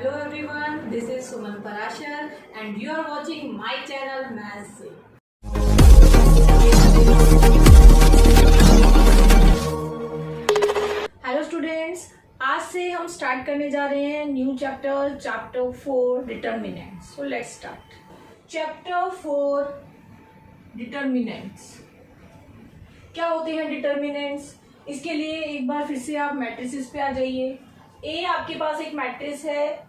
Hello everyone, this is Suman Parashar and you are watching my channel Maths से। Hello students, आज से हम start करने जा रहे हैं new chapter 4 determinants. So let's start. Chapter 4 determinants. क्या होते हैं डिटर्मिनेंट्स? इसके लिए एक बार फिर से आप मैट्रिसेस पे आ जाइए। ए आपके पास एक मैट्रिक्स है,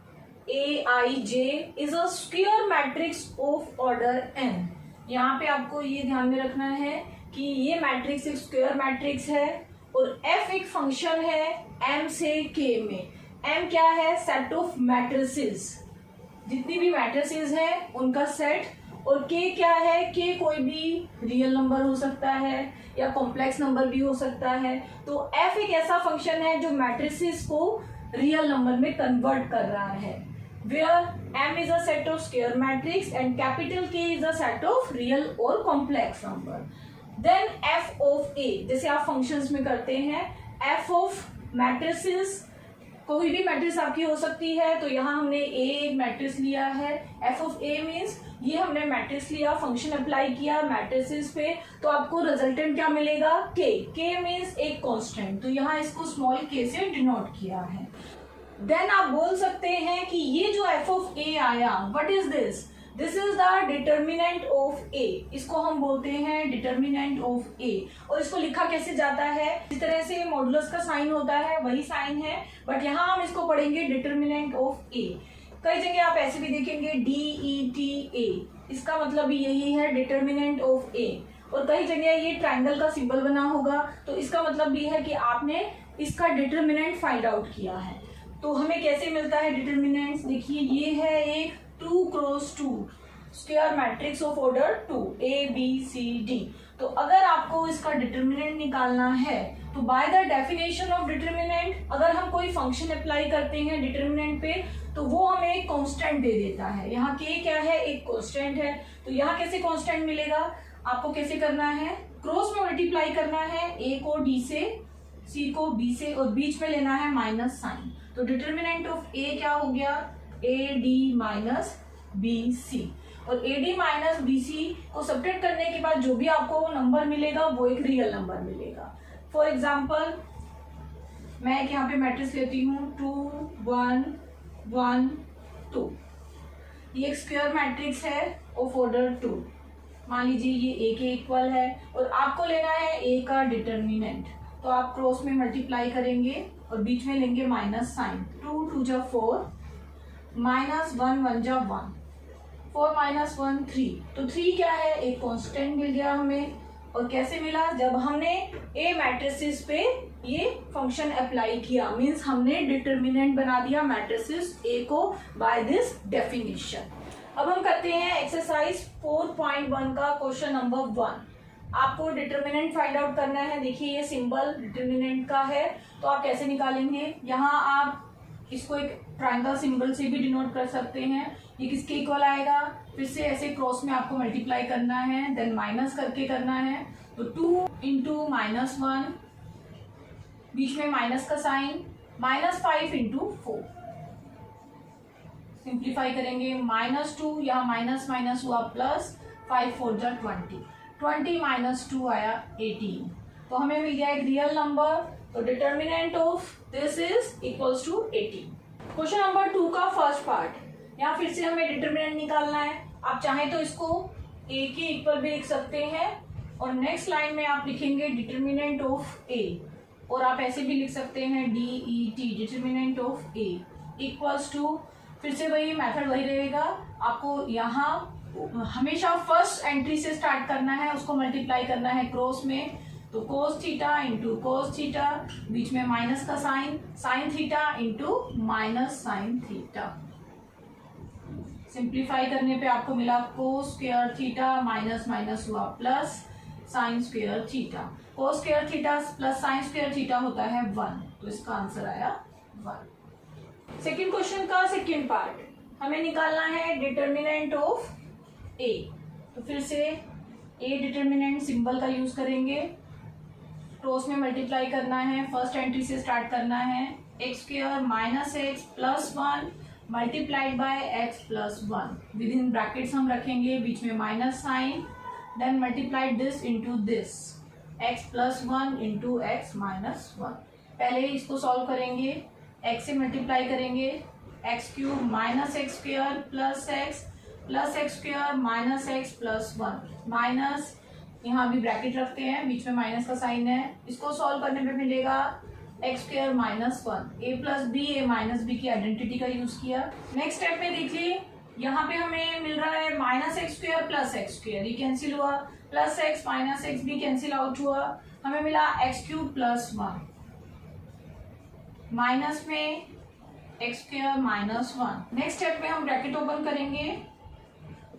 Aij is a square matrix of order n। यहाँ पे आपको ये ध्यान में रखना है कि ये मैट्रिक्स एक स्क्वायर मैट्रिक्स है और f एक फंक्शन है m से k में। m क्या है? सेट ऑफ मैट्रिसेस, जितनी भी मैट्रिसेस हैं उनका सेट। और k क्या है? k कोई भी रियल नंबर हो सकता है या कॉम्प्लेक्स नंबर भी हो सकता है। तो f एक ऐसा फंक्शन है जो मैट्रिसेस को रियल नंबर में कन्वर्ट कर रहा है। Where m is a set of square matrix and capital K is a set of real और complex number. Then f of a, जैसे आप फंक्शंस में करते हैं, f ऑफ मैट्रिसेस, कोई भी मैट्रिक्स आपकी हो सकती है। तो यहाँ हमने a मैट्रिक्स लिया है, f ऑफ a मीन्स ये हमने मैट्रिक्स लिया, फंक्शन अप्लाई किया मैट्रिसेस पे, तो आपको रिजल्टेंट क्या मिलेगा? k मीन्स एक कांस्टेंट, तो यहाँ इसको स्मॉल k से डिनोट किया है। देन आप बोल सकते हैं कि ये जो f ऑफ a आया, what is this? This is the determinant of a। इसको हम बोलते हैं डिटर्मिनेंट ऑफ a। और इसको लिखा कैसे जाता है? इस तरह से मॉडुलस का साइन होता है, वही साइन है, बट यहाँ हम इसको पढ़ेंगे डिटर्मिनेंट ऑफ a। कई जगह आप ऐसे भी देखेंगे DETA, इसका मतलब भी यही है, डिटर्मिनेंट ऑफ a। और कई जगह ये ट्रायंगल का सिंबल बना होगा, तो इसका मतलब भी है कि आपने इसका डिटर्मिनेंट फाइंड आउट किया है। तो हमें कैसे मिलता है डिटर्मिनेंट्स? देखिए, ये है एक 2 cross 2 square matrix of order 2 ABCD। तो अगर आपको इसका डिटर्मिनेंट निकालना है तो by the definition of determinant, अगर हम कोई फंक्शन अप्लाई करते हैं डिटर्मिनेंट पे तो वो हमें एक कांस्टेंट दे देता है। यहाँ k क्या है? एक कांस्टेंट है। तो यहाँ कैसे कांस्टेंट मिलेगा? आपको कैसे करना है? क्रॉस में मल्टीप्लाई करना है, a को d से, c को b से, और बीच में लेना है माइनस साइन। तो डिटर्मिनेंट ऑफ a क्या हो गया? AD minus BC। और AD माइनस BC को सब्ट्रैक्ट करने के बाद जो भी आपको नंबर मिलेगा वो एक रियल नंबर मिलेगा। फॉर एग्जाम्पल, मैं एक यहाँ पे मैट्रिक्स लेती हूँ 2 1 1 2। ये एक स्क्वायर मैट्रिक्स है ऑफ ऑर्डर 2। मान लीजिए ये a के इक्वल है और आपको लेना है a का डिटर्मिनेंट। तो आप क्रॉस में मल्टीप्लाई करेंगे और बीच में लेंगे माइनस साइन। 2 2 जा 4, माइनस 1 1 जा 1, 4 माइनस 1 3। तो 3 क्या है? एक कांस्टेंट मिल गया हमें। और कैसे मिला? जब हमने ए मैट्रिसेस पे ये फंक्शन अप्लाई किया, मींस हमने डिटर्मिनेंट बना दिया मैट्रिसेस ए को बाय दिस डेफिनेशन। अब हम करते हैं एक्सरसाइज 4.1 का क्वेश्चन नंबर 1। आपको डिटर्मिनेंट फाइंड आउट करना है। देखिए, ये सिंबल डिटर्मिनेंट का है, तो आप कैसे निकालेंगे? यहाँ आप इसको एक ट्रायंगल सिंबल से भी डिनोट कर सकते हैं। ये किसके इक्वल आएगा? फिर से ऐसे क्रॉस में आपको मल्टीप्लाई करना है, देन माइनस करके करना है। तो 2 इंटू माइनस 1, बीच में माइनस का साइन, माइनस 5 इंटू 4। सिंप्लीफाई करेंगे, माइनस 2, यहाँ माइनस माइनस हुआ प्लस, 5 4 जा 20, 20 माइनस 2 आया 18। तो हमें मिल गया एक रियल नंबर। तो determinant of this is equals to 18। Question number 2 का फर्स्ट पार्ट, यहाँ फिर से हमें डिटर्मिनेंट निकालना है। आप चाहें तो इसको a के इक्वल भी लिख सकते हैं और नेक्स्ट लाइन में आप लिखेंगे डिटर्मिनेंट ऑफ a, और आप ऐसे भी लिख सकते हैं DET, determinant of a equals to, फिर से वही मेथड वही रहेगा। आपको यहाँ हमेशा फर्स्ट एंट्री से स्टार्ट करना है, उसको मल्टीप्लाई करना है क्रॉस में। तो cos theta into cos theta, बीच में माइनस का sign, sine theta into minus sine theta. Simplify करने पे आपको मिला cos square theta, minus minus हुआ plus sine square theta. Cos square theta plus sine square theta होता है 1, तो इसका आंसर आया 1। सेकेंड क्वेश्चन का सेकेंड पार्ट, हमें निकालना है डिटर्मिनेंट ऑफ a। तो फिर से a डिटर्मिनेंट सिंबल का यूज करेंगे, क्रॉस में मल्टीप्लाई करना है, फर्स्ट एंट्री से स्टार्ट करना है। X square minus x plus 1 multiplied by x plus one, within brackets हम रखेंगे, बीच में minus sign, then multiplied this into this, x plus one into x minus one. पहले इसको सॉल्व करेंगे, एक्स से मल्टीप्लाई करेंगे, x cube minus x square plus x square minus x plus one, minus यहाँ भी ब्रैकेट रखते हैं, बीच में माइनस का साइन है। इसको सॉल्व करने पे मिलेगा X square minus one, A plus B, A minus B की आइडेंटिटी का यूज किया। नेक्स्ट स्टेप में देखिए, यहाँ पे हमें मिल रहा है minus x square plus x square, ये कैंसिल हुआ, प्लस एक्स माइनस एक्स भी कैंसिल आउट हुआ, हमें मिला X cube plus one, minus में X square minus one. Next step में हम ब्रैकेट ओपन करेंगे,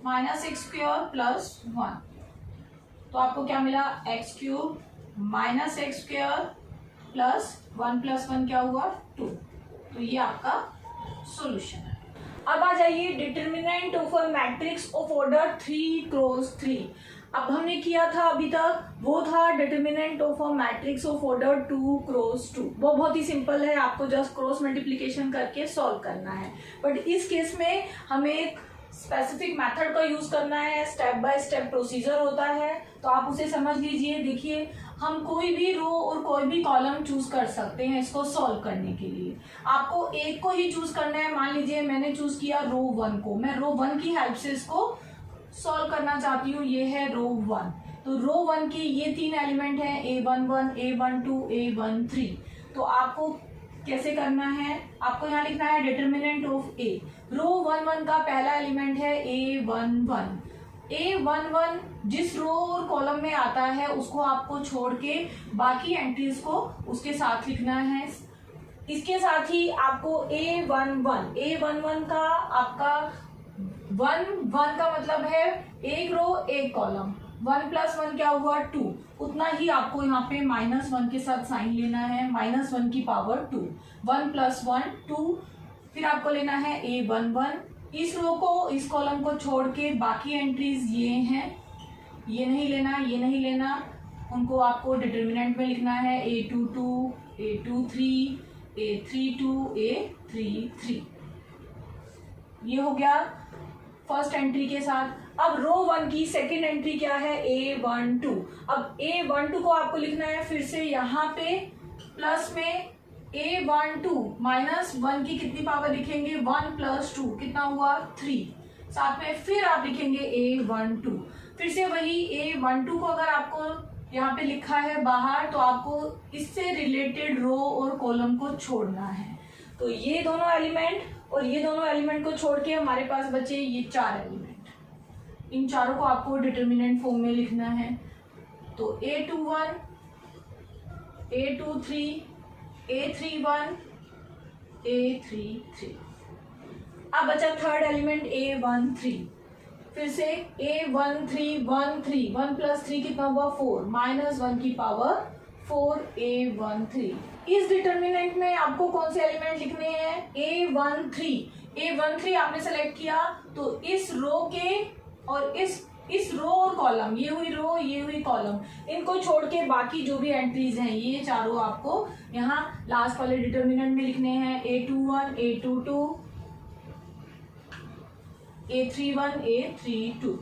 minus x square plus one, तो आपको क्या मिला, X cube minus x square plus one क्या हुआ, 2। तो ये आपका सॉल्यूशन है। अब आ जाइए determinant of a matrix of order 3 cross 3। अब हमने किया था अभी तक, वो था determinant of a matrix of order 2 cross 2। वो बहुत ही सिंपल है, आपको जस्ट क्रॉस मल्टीप्लिकेशन करके सॉल्व करना है। बट इस केस में हमें एक स्पेसिफिक मेथड का यूज करना है, स्टेप बाय स्टेप प्रोसीजर होता है, तो आप उसे समझ लीजिए। देखिए, हम कोई भी रो और कोई भी कॉलम चूज कर सकते हैं इसको सॉल्व करने के लिए। आपको एक को ही चूज करना है। मान लीजिए मैंने चूज किया रो 1 को, मैं रो 1 की हेल्प से इसको सॉल्व करना चाहती हूँ। ये है रो 1, तो रो 1 की ये 3 एलिमेंट है, A11, A12, A13। तो आपको कैसे करना है, आपको यहाँ लिखना है डिटर्मिनेंट ऑफ ए। रो 11 का पहला एलिमेंट है A11। A11 जिस रो और कॉलम में आता है उसको आपको छोड़ के बाकी एंट्रीज को उसके साथ लिखना है। इसके साथ ही आपको A11 का आपका 1 का मतलब है एक रो एक कॉलम, 1 प्लस 1 क्या हुआ, 2। उतना ही आपको यहाँ पे -1 के साथ साइन लेना है, -1 की पावर 2, 1 प्लस 1 2। फिर आपको लेना है A11, इस रो को इस कॉलम को छोड़ के बाकी एंट्रीज ये हैं, ये नहीं लेना, ये नहीं लेना, उनको आपको डिटर्मिनेंट में लिखना है A22, A23, A32, A33। ये हो गया फर्स्ट एंट्री के साथ। अब रो 1 की सेकेंड एंट्री क्या है, A12। अब A12 को आपको लिखना है फिर से यहाँ पे प्लस में A12 -1 की कितनी पावर लिखेंगे, 1 प्लस 2 कितना हुआ, 3। साथ में फिर आप लिखेंगे A12, फिर से वही A12 को अगर आपको यहाँ पे लिखा है बाहर तो आपको इससे रिलेटेड रो और कॉलम को छोड़ना है। तो ये दोनों एलिमेंट और ये दोनों एलिमेंट को छोड़ के हमारे पास बचे ये 4 एलिमेंट। इन चारों को आपको डिटर्मिनेंट फॉर्म में लिखना है। तो A21, A23, A31, A33। अब बचा थर्ड एलिमेंट A13। फिर से A13, 1 प्लस 3 कितना हुआ, 4, -1 की पावर 4, A13। इस डिटर्मिनेंट में आपको कौन से एलिमेंट लिखने हैं, A13 आपने सेलेक्ट किया तो इस रो के और इस रो और कॉलम, ये हुई रो ये हुई कॉलम, इनको छोड़ के बाकी जो भी एंट्रीज हैं ये चारों आपको यहाँ लास्ट वाले डिटर्मिनेंट में लिखने हैं। A21, A22, A31, A32।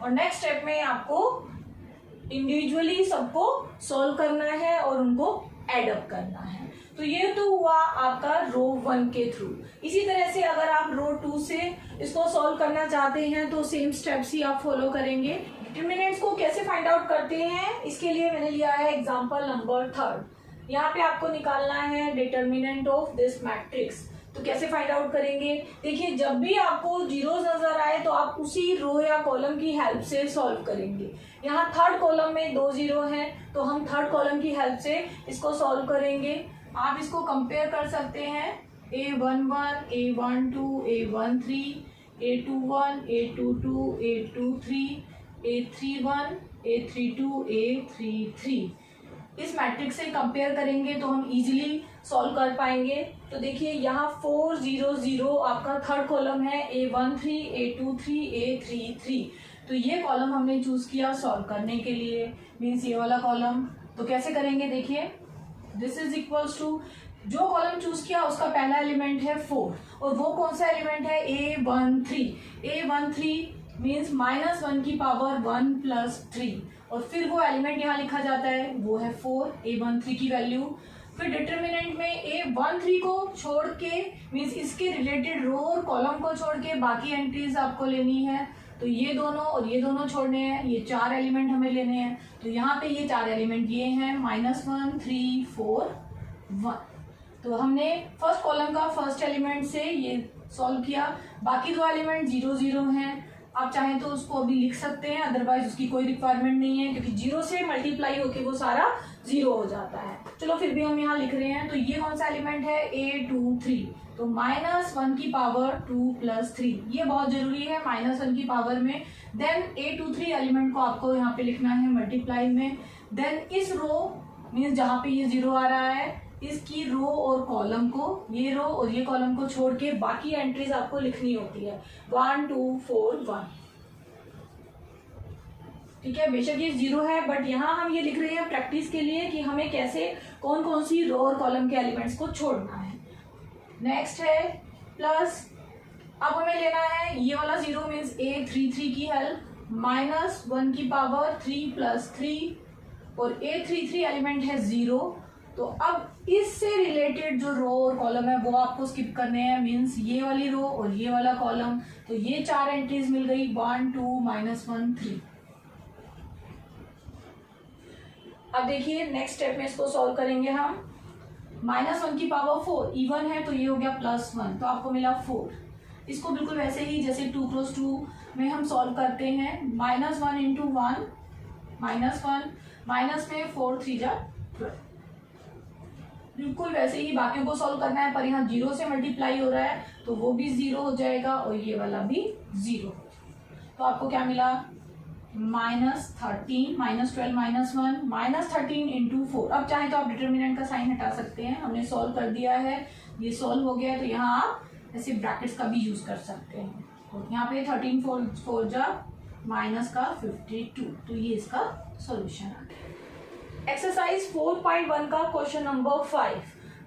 और नेक्स्ट स्टेप में आपको इंडिविजुअली सबको सॉल्व करना है और उनको एडअप करना है। तो ये तो हुआ आपका रो 1 के थ्रू। इसी तरह से अगर आप रो 2 से इसको सॉल्व करना चाहते हैं तो सेम स्टेप्स ही आप फॉलो करेंगे। डिटर्मिनेंट्स को कैसे फाइंड आउट करते हैं, इसके लिए मैंने लिया है एग्जांपल नंबर 3। यहाँ पे आपको निकालना है डिटर्मिनेंट ऑफ दिस मैट्रिक्स। तो कैसे फाइंड आउट करेंगे, देखिए जब भी आपको जीरोस नजर आए तो आप उसी रो या कॉलम की हेल्प से सॉल्व करेंगे। यहाँ थर्ड कॉलम में 2 0 हैं तो हम थर्ड कॉलम की हेल्प से इसको सॉल्व करेंगे। आप इसको कंपेयर कर सकते हैं, A11, A12, A13, A21, A22, A23, A31, A32, A33। इस मैट्रिक्स से कंपेयर करेंगे तो हम इजीली सॉल्व कर पाएंगे। तो देखिए यहाँ 4 0 0 आपका थर्ड कॉलम है, A13, A23, A33। तो ये कॉलम हमने चूज किया सॉल्व करने के लिए, मीन्स ये वाला कॉलम। तो कैसे करेंगे, देखिए दिस इज इक्वल्स टू जो कॉलम चूज किया उसका पहला एलिमेंट है 4 और वो कौन सा एलिमेंट है A13। A13 मीन्स -1 की पावर 1 + 3 और फिर वो एलिमेंट यहाँ लिखा जाता है वो है 4 A13 की वैल्यू। फिर डिटर्मिनेंट में A13 को छोड़ के मीन्स इसके रिलेटेड रो और कॉलम को छोड़ के बाकी एंट्रीज आपको लेनी है। तो ये दोनों और ये दोनों छोड़ने हैं, ये 4 एलिमेंट हमें लेने हैं। तो यहाँ पे ये 4 एलिमेंट ये हैं -1 3 4 1। तो हमने फर्स्ट कॉलम का फर्स्ट एलिमेंट से ये सॉल्व किया। बाकी 2 एलिमेंट 0 0 हैं। आप चाहें तो उसको अभी लिख सकते हैं, अदरवाइज उसकी कोई रिक्वायरमेंट नहीं है क्योंकि 0 से मल्टीप्लाई होके वो सारा 0 हो जाता है। चलो फिर भी हम यहाँ लिख रहे हैं। तो ये कौन सा एलिमेंट है A23। तो -1 की पावर 2 + 3 ये बहुत जरूरी है -1 की पावर में। देन A23 एलिमेंट को आपको यहाँ पे लिखना है मल्टीप्लाई में। देन इस रो मीन्स जहाँ पे ये 0 आ रहा है इसकी रो और कॉलम को, ये रो और ये कॉलम को छोड़ के बाकी एंट्रीज आपको लिखनी होती है 1 2 4 1। ठीक है, बेशक ये 0 है बट यहाँ हम ये लिख रहे हैं प्रैक्टिस के लिए कि हमें कैसे कौन कौन सी रो और कॉलम के एलिमेंट्स को छोड़ना है। नेक्स्ट है प्लस, अब हमें लेना है ये वाला 0 मीन्स A33 की हेल्प, -1 की पावर 3 + 3 और A33 एलिमेंट है 0। तो अब इससे रिलेटेड जो रो और कॉलम है वो आपको स्किप करने हैं मीन्स ये वाली रो और ये वाला कॉलम। तो ये 4 एंट्रीज मिल गई 1 2 -1 3। अब देखिए नेक्स्ट स्टेप में इसको सॉल्व करेंगे हम। -1 की पावर 4 इवन है तो ये हो गया +1 तो आपको मिला 4। इसको बिल्कुल वैसे ही जैसे 2 × 2 में हम सॉल्व करते हैं -1 × 1 -1 माइनस में 4 3 जा 12। बिल्कुल वैसे ही बाकियों को सॉल्व करना है पर यहाँ 0 से मल्टीप्लाई हो रहा है तो वो भी 0 हो जाएगा और ये वाला भी 0। तो आपको क्या मिला -13 -12 -1 -13 × 4। अब चाहे तो आप डिटर्मिनेंट का साइन हटा सकते हैं, हमने सॉल्व कर दिया है, ये सॉल्व हो गया। तो यहाँ आप ऐसे ब्रैकेट्स का भी यूज कर सकते हैं। तो यहाँ पे 13 4 जा -52 तो ये इसका सॉल्यूशन आ गया। एक्सरसाइज 4.1 का क्वेश्चन नंबर 5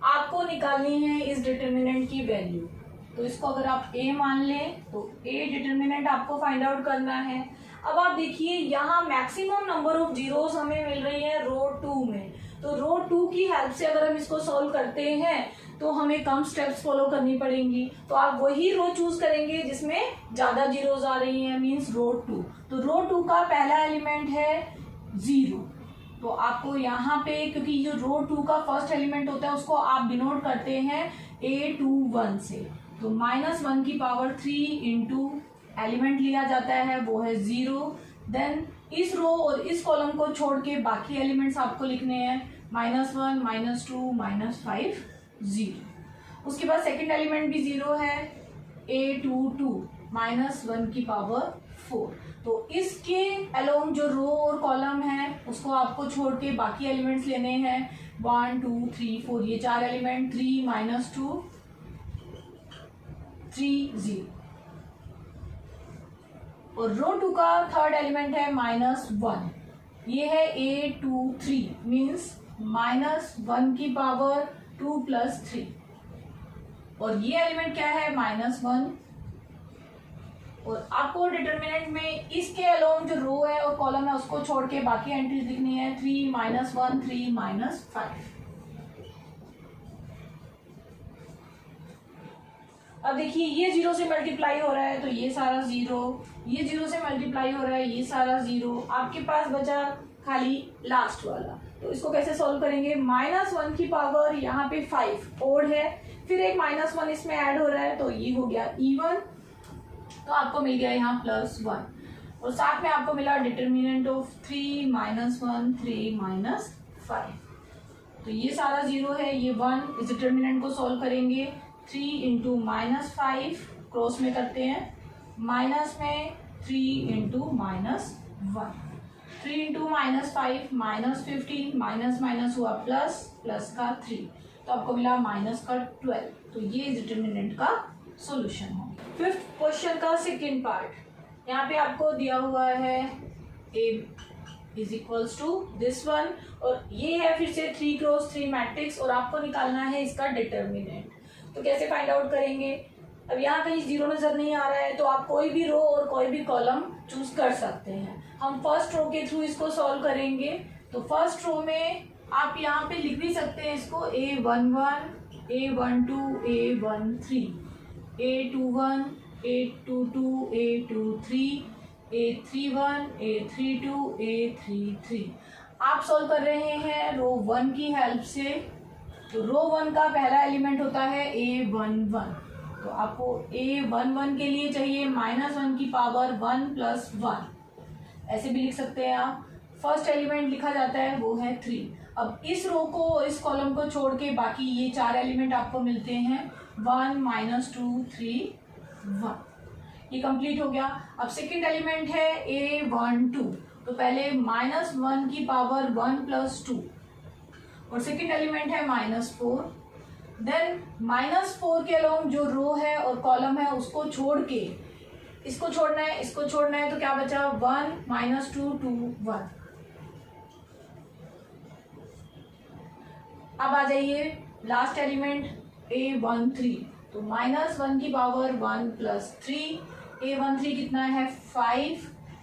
आपको निकालनी है इस डिटर्मिनेंट की वैल्यू। तो इसको अगर आप A मान लें तो A डिटर्मिनेंट आपको फाइंड आउट करना है। अब आप देखिए यहाँ मैक्सिमम नंबर ऑफ जीरोस हमें मिल रही है रो 2 में। तो रो 2 की हेल्प से अगर हम इसको सॉल्व करते हैं तो हमें कम स्टेप्स फॉलो करनी पड़ेंगी। तो आप वही रो चूज करेंगे जिसमें ज्यादा जीरोस आ रही हैं मीन्स रो 2। तो रो 2 का पहला एलिमेंट है 0। तो आपको यहाँ पे क्योंकि जो रो 2 का फर्स्ट एलिमेंट होता है उसको आप डिनोट करते हैं A21 से। तो -1 की पावर 3 × एलिमेंट लिया जाता है वो है 0। देन इस रो और इस कॉलम को छोड़ के बाकी एलिमेंट्स आपको लिखने हैं -1 -2 -5 0। उसके बाद सेकंड एलिमेंट भी 0 है A22 -1 की पावर 4। तो इसके अलोंग जो रो और कॉलम है उसको आपको छोड़ के बाकी एलिमेंट्स लेने हैं 1 2 3 4 ये 4 एलिमेंट 3 -2 3 0। और रो 2 का थर्ड एलिमेंट है -1 ये है A23 मीन्स -1 की पावर 2 + 3 और ये एलिमेंट क्या है -1। और आपको डिटर्मिनेंट में इसके अलोंग जो रो है और कॉलम है उसको छोड़ के बाकी एंट्रीज लिखनी है 3 -1 3 -5। अब देखिए ये 0 से मल्टीप्लाई हो रहा है तो ये सारा 0, ये 0 से मल्टीप्लाई हो रहा है ये सारा 0। आपके पास बचा खाली लास्ट वाला। तो इसको कैसे सॉल्व करेंगे -1 की पावर यहाँ पे 5 ओड है फिर एक -1 इसमें ऐड हो रहा है तो ये हो गया इवन। तो आपको मिल गया यहाँ +1 और साथ में आपको मिला डिटर्मिनेंट ऑफ 3 -1 3 -5। तो ये सारा 0 है ये 1। इस डिटर्मिनेंट को सॉल्व करेंगे 3 × -5 क्रॉस में करते हैं माइनस में 3 × -1 3 × -5 -15 माइनस माइनस हुआ प्लस प्लस का 3 तो आपको मिला माइनस का 12। तो ये डिटर्मिनेंट का सॉल्यूशन हो। फिफ्थ क्वेश्चन का सेकेंड पार्ट यहाँ पे आपको दिया हुआ है is equals to this one, और ये है फिर से 3x3 मैट्रिक्स, और आपको निकालना है इसका डिटर्मिनेंट। तो कैसे फाइंड आउट करेंगे? अब यहाँ कहीं जीरो नजर नहीं आ रहा है, तो आप कोई भी रो और कोई भी कॉलम चूज कर सकते हैं। हम फर्स्ट रो के थ्रू इसको सॉल्व करेंगे। तो फर्स्ट रो में आप यहाँ पे लिख भी सकते हैं इसको A11, A12, A13, A21, A22, A23, A31, A32, A33। आप सॉल्व कर रहे हैं रो 1 की हेल्प से। तो रो 1 का पहला एलिमेंट होता है A11, तो आपको A11 के लिए चाहिए -1 की पावर 1 + 1, ऐसे भी लिख सकते हैं आप। फर्स्ट एलिमेंट लिखा जाता है वो है 3। अब इस रो को, इस कॉलम को छोड़ के बाकी ये 4 एलिमेंट आपको मिलते हैं 1, -2, 3, 1। ये कंप्लीट हो गया। अब सेकंड एलिमेंट है A12, तो पहले -1 की पावर 1 + 2, और सेकंड एलिमेंट है -4। देन -4 के अलोंग जो रो है और कॉलम है उसको छोड़ के इसको छोड़ना है, इसको छोड़ना है, तो क्या बचा? 1, -2, 2, 1। अब आ जाइए लास्ट एलिमेंट A13, तो -1 की पावर 1 + 3, A13 कितना है? 5।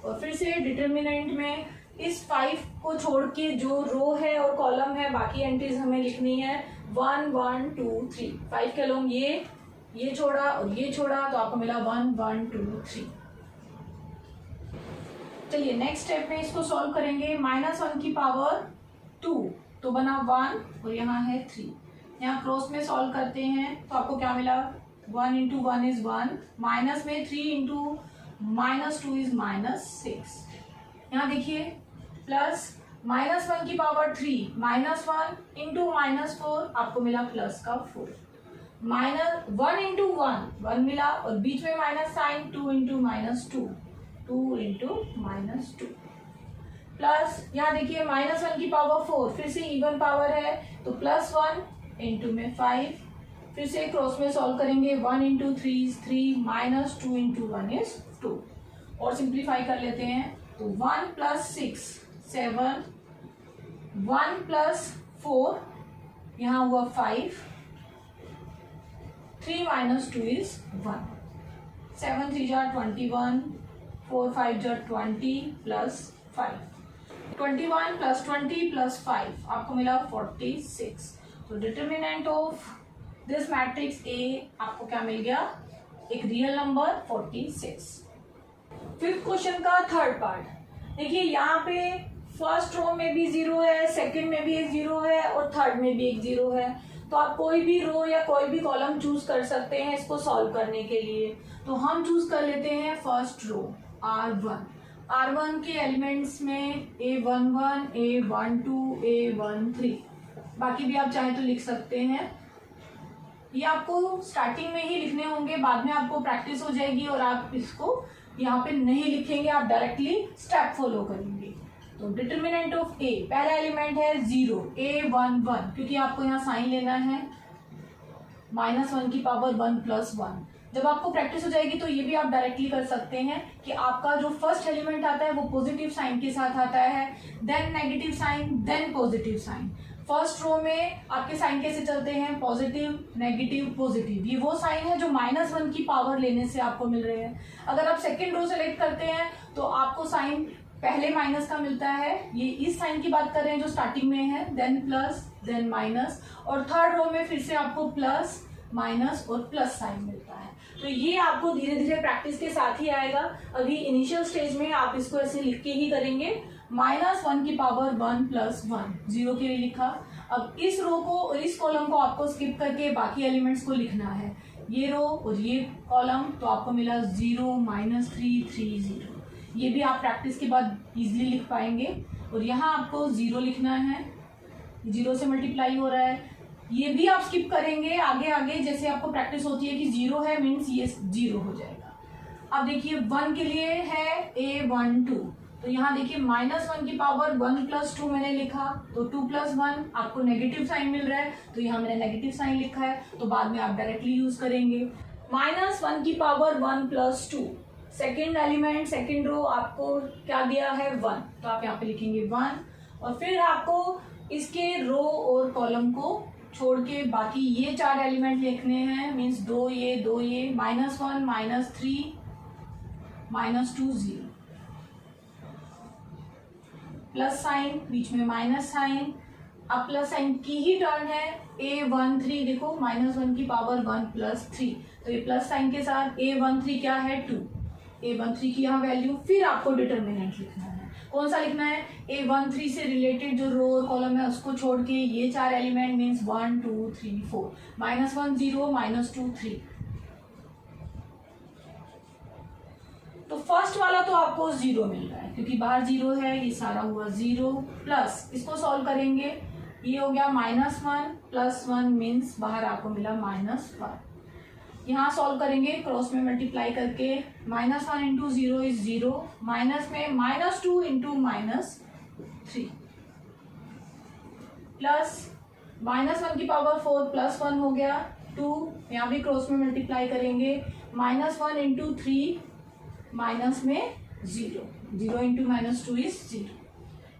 और फिर से डिटर्मिनेंट में इस 5 को छोड़ के जो रो है और कॉलम है बाकी एंट्रीज हमें लिखनी है 1, 1, 2, 3। 5 के अलोंग ये छोड़ा और ये छोड़ा, तो आपको मिला 1, 1, 2, 3। चलिए नेक्स्ट स्टेप में इसको सॉल्व करेंगे। -1 की पावर 2, तो बना 1, और यहाँ है 3। यहाँ क्रॉस में सॉल्व करते हैं तो आपको क्या मिला? 1 × 1 = 1, माइनस में 3 × -2 = -6। यहाँ देखिए प्लस -1 की पावर 3, -1 × -4 आपको मिला प्लस का 4, -1 × 1 मिला, और बीच में माइनस साइन 2 × -2, 2 × -2, प्लस यहाँ देखिए -1 की पावर 4, फिर से इवन पावर है तो +1 × में 5, फिर से क्रॉस में सॉल्व करेंगे। 1 × 3 = 3, -2 × 1 = 2, और सिंप्लीफाई कर लेते हैं तो 1 + 6 = 7, 1 + 4 यहाँ हुआ 5, 3 - 2 = 1, 7 × 3 = 21, 4 × 5 = 20 + 5, 21 + 20 + 5 आपको मिला 46। तो determinant of this matrix A आपको क्या मिल गया? एक रियल नंबर 46। फिफ्थ क्वेश्चन का थर्ड पार्ट देखिए, यहाँ पे फर्स्ट रो में भी 0 है, सेकंड में भी एक 0 है, और थर्ड में भी एक 0 है। तो आप कोई भी रो या कोई भी कॉलम चूज कर सकते हैं इसको सॉल्व करने के लिए। तो हम चूज कर लेते हैं फर्स्ट रो R1। R1 के एलिमेंट्स में A11, A12, A13, बाकी भी आप चाहे तो लिख सकते हैं। ये आपको स्टार्टिंग में ही लिखने होंगे, बाद में आपको प्रैक्टिस हो जाएगी और आप इसको यहाँ पे नहीं लिखेंगे, आप डायरेक्टली स्टेप फॉलो करेंगे। तो डिटर्मिनेंट ऑफ A, पहला एलिमेंट है 0, A11, क्योंकि आपको यहाँ साइन लेना है -1 की पावर 1 + 1। जब आपको प्रैक्टिस हो जाएगी तो ये भी आप डायरेक्टली कर सकते हैं कि आपका जो फर्स्ट एलिमेंट आता है वो पॉजिटिव साइन के साथ आता है, then negative sign, then positive sign. First row में आपके साइन कैसे चलते हैं? Positive, negative, positive. ये वो साइन है जो -1 की पावर लेने से आपको मिल रहे हैं। अगर आप सेकेंड रो सेलेक्ट करते हैं तो आपको साइन पहले माइनस का मिलता है, ये इस साइन की बात कर रहे हैं जो स्टार्टिंग में है, देन प्लस, देन माइनस, और थर्ड रो में फिर से आपको प्लस, माइनस और प्लस साइन मिलता है। तो ये आपको धीरे धीरे प्रैक्टिस के साथ ही आएगा। अभी इनिशियल स्टेज में आप इसको ऐसे लिख के ही करेंगे। -1 की पावर 1 + 1, 0 के लिए लिखा। अब इस रो को और इस कॉलम को आपको स्किप करके बाकी एलिमेंट्स को लिखना है, ये रो और ये कॉलम, तो आपको मिला 0, -3, 3, 0। ये भी आप प्रैक्टिस के बाद इजीली लिख पाएंगे। और यहाँ आपको 0 लिखना है, 0 से मल्टीप्लाई हो रहा है, ये भी आप स्किप करेंगे आगे आगे जैसे आपको प्रैक्टिस होती है कि 0 है मीन्स ये 0 हो जाएगा। अब देखिए 1 के लिए है A12, तो यहाँ देखिए -1 की पावर 1 + 2 मैंने लिखा, तो 2 + 1 आपको नेगेटिव साइन मिल रहा है, तो यहाँ मैंने नेगेटिव साइन लिखा है, तो बाद में आप डायरेक्टली यूज करेंगे। -1 की power 1 + 2, second element second row आपको क्या दिया है 1, तो आप यहाँ पे लिखेंगे 1 और फिर आपको इसके रो और कॉलम को छोड़ के बाकी ये 4 एलिमेंट लिखने हैं, मीन्स 2 ये -1 -3 -2 0 प्लस साइन बीच में माइनस साइन। अब प्लस साइन की ही टर्न है A13 देखो -1 की पावर 1 + 3, तो ये प्लस साइन के साथ A13 क्या है 2, A13 की यहाँ वैल्यू। फिर आपको डिटर्मिनेंट लिखना है, कौन सा लिखना है A13 से रिलेटेड जो रो और कॉलम है उसको छोड़ के ये 4 एलिमेंट मीन्स 1 2 3 4 -1 0 -2 3। तो फर्स्ट वाला तो आपको 0 मिल रहा है क्योंकि बाहर 0 है, ये सारा हुआ 0 प्लस इसको सॉल्व करेंगे, ये हो गया -1 + 1 मीन्स बाहर आपको मिला -1। यहाँ सॉल्व करेंगे क्रॉस में मल्टीप्लाई करके, -1 × 0 इज 0, माइनस में -2 × -3 प्लस -1 की पावर 4 + 1 हो गया 2, यहाँ भी क्रॉस में मल्टीप्लाई करेंगे, -1 × 3 माइनस में 0, 0 × -2 इज 0।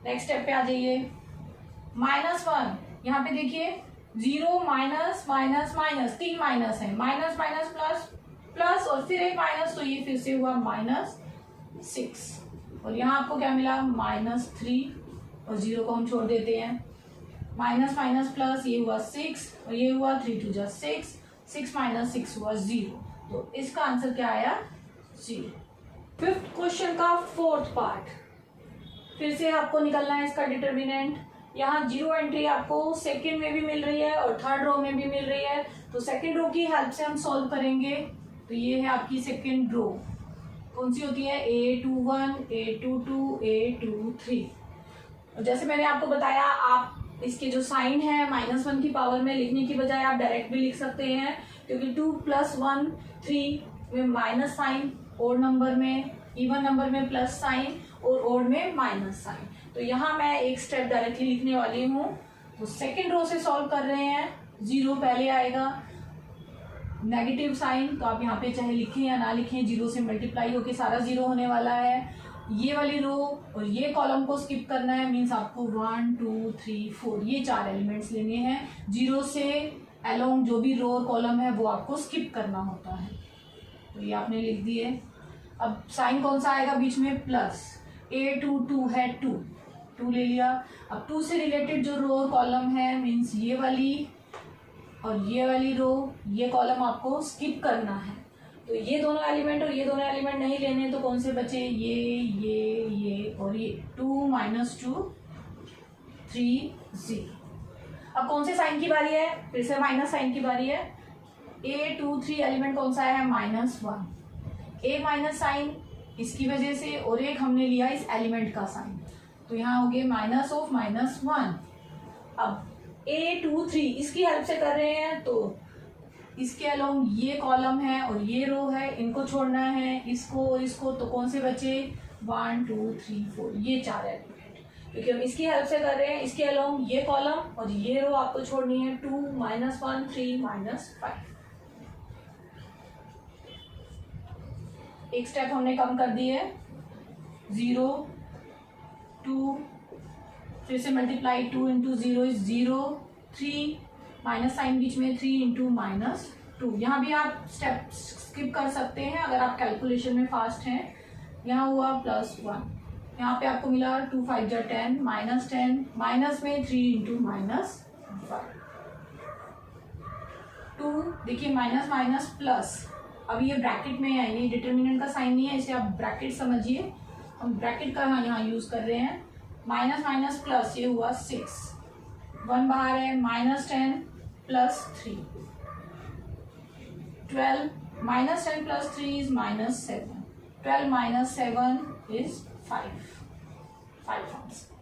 नेक्स्ट स्टेप पे आ जाइए, -1 यहाँ पे देखिए 0 माइनस माइनस माइनस 3 माइनस है, माइनस माइनस प्लस प्लस और फिर एक माइनस, तो ये फिर से हुआ -6 और यहाँ आपको क्या मिला -3 और 0 को हम छोड़ देते हैं, माइनस माइनस प्लस ये हुआ 6 और ये हुआ 3 2 6, 6 - 6 हुआ 0, तो इसका आंसर क्या आया 0। फिफ्थ क्वेश्चन का फोर्थ पार्ट, फिर से आपको निकलना है इसका डिटर्मिनेंट। यहाँ 0 एंट्री आपको सेकंड में भी मिल रही है और थर्ड रो में भी मिल रही है, तो सेकंड रो की हेल्प से हम सॉल्व करेंगे। तो ये है आपकी सेकंड रो, कौन सी होती है A21 A22 A23। और जैसे मैंने आपको बताया, आप इसके जो साइन है -1 की पावर में लिखने की बजाय आप डायरेक्ट भी लिख सकते हैं, क्योंकि 2 + 1 3 में माइनस साइन, ओड नंबर में, इवन नंबर में प्लस साइन और ओड में माइनस साइन। तो यहाँ मैं एक स्टेप डायरेक्टली लिखने वाली हूँ। तो सेकंड रो से सॉल्व कर रहे हैं, 0 पहले आएगा, नेगेटिव साइन, तो आप यहाँ पे चाहे लिखें या ना लिखें, 0 से मल्टीप्लाई होके सारा 0 होने वाला है। ये वाली रो और ये कॉलम को स्किप करना है, मीन्स आपको 1 2 3 4 ये 4 एलिमेंट्स लेने हैं। 0 से अलोंग जो भी रो और कॉलम है वो आपको स्किप करना होता है, तो ये आपने लिख दिए। अब साइन कौन सा आएगा बीच में, प्लस, A22 है 2 ले लिया। अब 2 से रिलेटेड जो रो और कॉलम है, मीन्स ये वाली और ये वाली रो, ये कॉलम आपको स्किप करना है। तो ये दोनों एलिमेंट और ये दोनों एलिमेंट नहीं लेने, तो कौन से बचे, ये और ये 2 - 2 3 0। अब कौन से साइन की बारी है, फिर से माइनस साइन की बारी है। A23 एलिमेंट कौन सा है, -1, ए माइनस साइन इसकी वजह से, और एक हमने लिया इस एलिमेंट का साइन, तो यहाँ हो गए -1। अब A23 इसकी हेल्प से कर रहे हैं, तो इसके अलोंग ये कॉलम है और ये रो है, इनको छोड़ना है, इसको और इसको, तो कौन से बचे 1 2 3 4 ये 4 एलिमेंट, क्योंकि हम इसकी हेल्प से कर रहे हैं। इसके अलोंग ये कॉलम और ये रो आपको छोड़नी है, 2 -1 3 -5। एक स्टेप हमने कम कर दी है, 0 2 फिर से मल्टीप्लाई, 2 × 0 इज 0, 3 माइनस साइन बीच में, 3 × -2। यहाँ भी आप स्टेप स्किप कर सकते हैं अगर आप कैलकुलेशन में फास्ट हैं। यहाँ हुआ +1, यहाँ पे आपको मिला 2 5 × 10 -10, माइनस में 3 × -5 2। देखिए माइनस माइनस प्लस, अब ये ब्रैकेट में है, ये डिटर्मिनेंट का साइन नहीं है, इसे आप ब्रैकेट समझिए, हम ब्रैकेट का यहाँ यूज कर रहे हैं। माइनस माइनस प्लस, ये हुआ 6, 1 बाहर है, -10 + 3 12, -10 + 3 इज -7, 12 - 7 इज 5 आंसर।